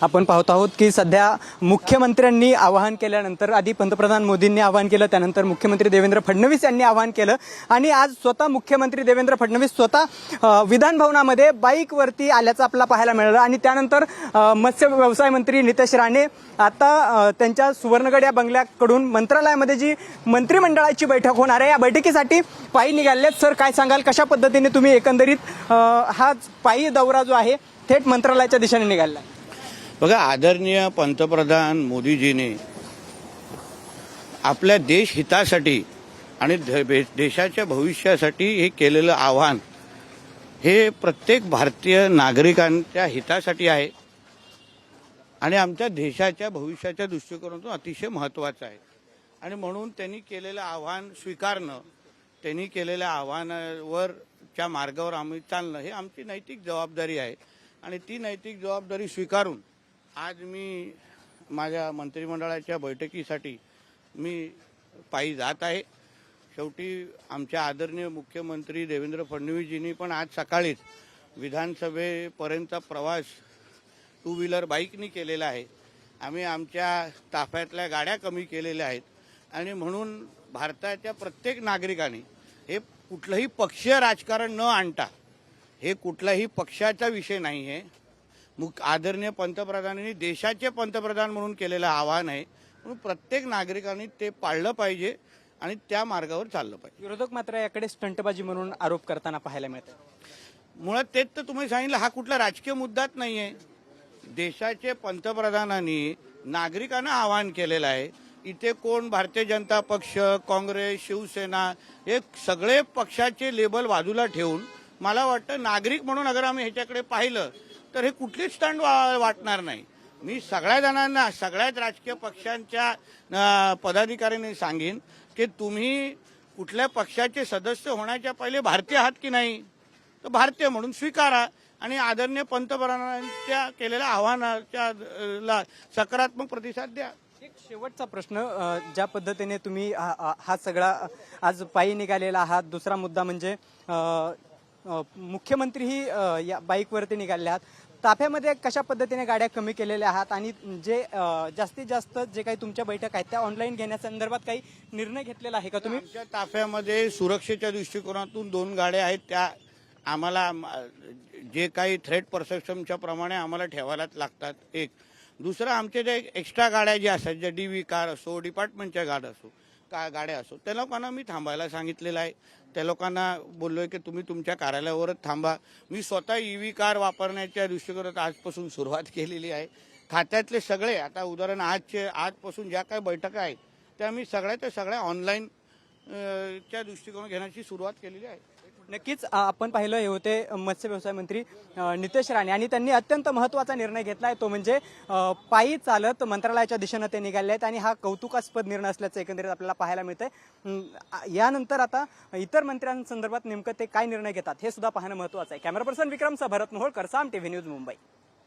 आपण पाहत आहोत की सध्या मुख्यमंत्र्यांनी आवाहन केल्यानंतर आधी पंतप्रधान मोदींनी आवाहन केलं, त्यानंतर मुख्यमंत्री देवेंद्र फडणवीस यांनी आवाहन केलं आणि आज स्वतः मुख्यमंत्री देवेंद्र फडणवीस स्वतः विधान भवनामध्ये बाईकवरती आल्याचं आपल्याला पाहायला मिळालं आणि त्यानंतर मत्स्य व्यवसाय मंत्री नितेश राणे आता त्यांच्या सुवर्णगड या बंगल्याकडून मंत्रालयामध्ये जी मंत्रिमंडळाची बैठक होणार आहे या बैठकीसाठी पायी निघालेत। सर, काय सांगाल, कशा पद्धतीने तुम्ही एकंदरीत हा पायी दौरा जो आहे थेट मंत्रालयाच्या दिशेने निघाला? बघा, आदरणीय पंतप्रधान मोदीजींनी आपल्या देश हितासाठी आणि देशाच्या भविष्यासाठी हे केलेलं आव्हान हे प्रत्येक भारतीय नागरिकांच्या हितासाठी आहे आणि आमच्या देशाच्या भविष्याच्या दृष्टिकोनातून अतिशय महत्त्वाचं आहे। आणि म्हणून त्यांनी केलेलं आव्हान स्वीकारणं, त्यांनी केलेल्या आव्हानावरच्या मार्गावर आम्ही चालणं हे आमची नैतिक जबाबदारी आहे आणि ती नैतिक जबाबदारी स्वीकारून आज मी माझ्या मंत्रिमंडळाच्या बैठकीसाठी मी पायी जात आहे। शेवटी आमच्या आदरणीय मुख्यमंत्री देवेंद्र फडणवीसजींनी पण आज सकाळीच विधानसभेपर्यंतचा प्रवास टू व्हीलर बाईकनी केलेला आहे। आम्ही आमच्या ताफ्यातल्या गाड्या कमी केलेल्या आहेत आणि म्हणून भारताच्या प्रत्येक नागरिकाने हे कुठलंही पक्षीय राजकारण न आणता, हे कुठलाही पक्षाचा विषय नाही आहे, आदरणीय पंतप्रधानांनी देशाचे पंतप्रधान म्हणून केलेलं आव्हान आहे, म्हणून प्रत्येक नागरिकांनी ते पाळलं पाहिजे आणि त्या मार्गावर चाललं पाहिजे। विरोधक मात्र याकडे स्टंटबाजी म्हणून आरोप करताना पाहायला मिळतं। मुळात तेच तर तुम्ही सांगितलं, हा कुठला राजकीय मुद्दाच नाही आहे। देशाचे पंतप्रधानांनी नागरिकांना आवाहन केलेलं आहे। इथे कोण भारतीय जनता पक्ष, काँग्रेस, शिवसेना हे सगळे पक्षाचे लेबल बाजूला ठेवून मला वाटतं नागरिक म्हणून अगर आम्ही ह्याच्याकडे पाहिलं तर हे कुठलीच स्टंट वाटणार नाही। मी सगळ्या जणांना, सगळ्याच राजकीय पक्षांच्या पदाधिकाऱ्यांनी सांगेन की तुम्ही कुठल्या पक्षाचे सदस्य होण्याच्या पहिले भारतीय आहात की नाही, तर भारतीय म्हणून स्वीकारा आणि आदरणीय पंतप्रधानांच्या केलेल्या आव्हानाच्या सकारात्मक प्रतिसाद द्या। एक शेवटचा प्रश्न, ज्या पद्धतीने तुम्ही हा सगळा आज पायी निघालेला आहात, दुसरा मुद्दा म्हणजे मुख्यमंत्रीही या बाईकवरती निघाले आहात, ताफ्यामध्ये कशा पद्धतीने गाड्या कमी केलेल्या आहात आणि जे जास्तीत जास्त जे काही तुमच्या बैठक आहेत त्या ऑनलाईन घेण्यासंदर्भात काही निर्णय घेतलेला आहे का तुम्ही? आमच्या ताफ्यामध्ये सुरक्षेच्या दृष्टिकोनातून 2 गाड्या आहेत, त्या आम्हाला जे काही थ्रेट परसेप्शनच्या प्रमाणे आम्हाला ठेवायलाच लागतात। एक दुसरं, आमचे जे एक्स्ट्रा गाड्या ज्या असतात, ज्या DV कार असो, डिपार्टमेंटच्या गाड्या असो, त्या लोकांना मी थांबायला सांगितलेलं आहे। त्या लोकांना बोललोय की तुम्ही तुमच्या कार्यालयावरच थांबा। मी स्वतः EV कार वापरण्याच्या दृष्टिकोनात आजपासून सुरुवात केलेली आहे। खात्यातले सगळे, आता उदाहरण आजपासून ज्या काही बैठका आहेत त्या मी सगळ्याच्या सगळ्या ऑनलाईन च्या दृष्टिकोन घेण्याची सुरुवात केलेली आहे। नक्कीच आपण पाहिलं, हे होते मत्स्य व्यवसाय मंत्री नितेश राणे आणि त्यांनी अत्यंत महत्त्वाचा निर्णय घेतला आहे, तो म्हणजे पायी चालत मंत्रालयाच्या दिशेनं ते निघाले आहेत आणि हा कौतुकास्पद निर्णय असल्याचं एकंदरीत आपल्याला पाहायला मिळतंय। यानंतर आता इतर मंत्र्यांसंदर्भात नेमकं ते काय निर्णय घेतात हे सुद्धा पाहणं महत्त्वाचं आहे। कॅमेरा पर्सन विक्रमसह भरत मोहोळकर, साम TV न्यूज, मुंबई।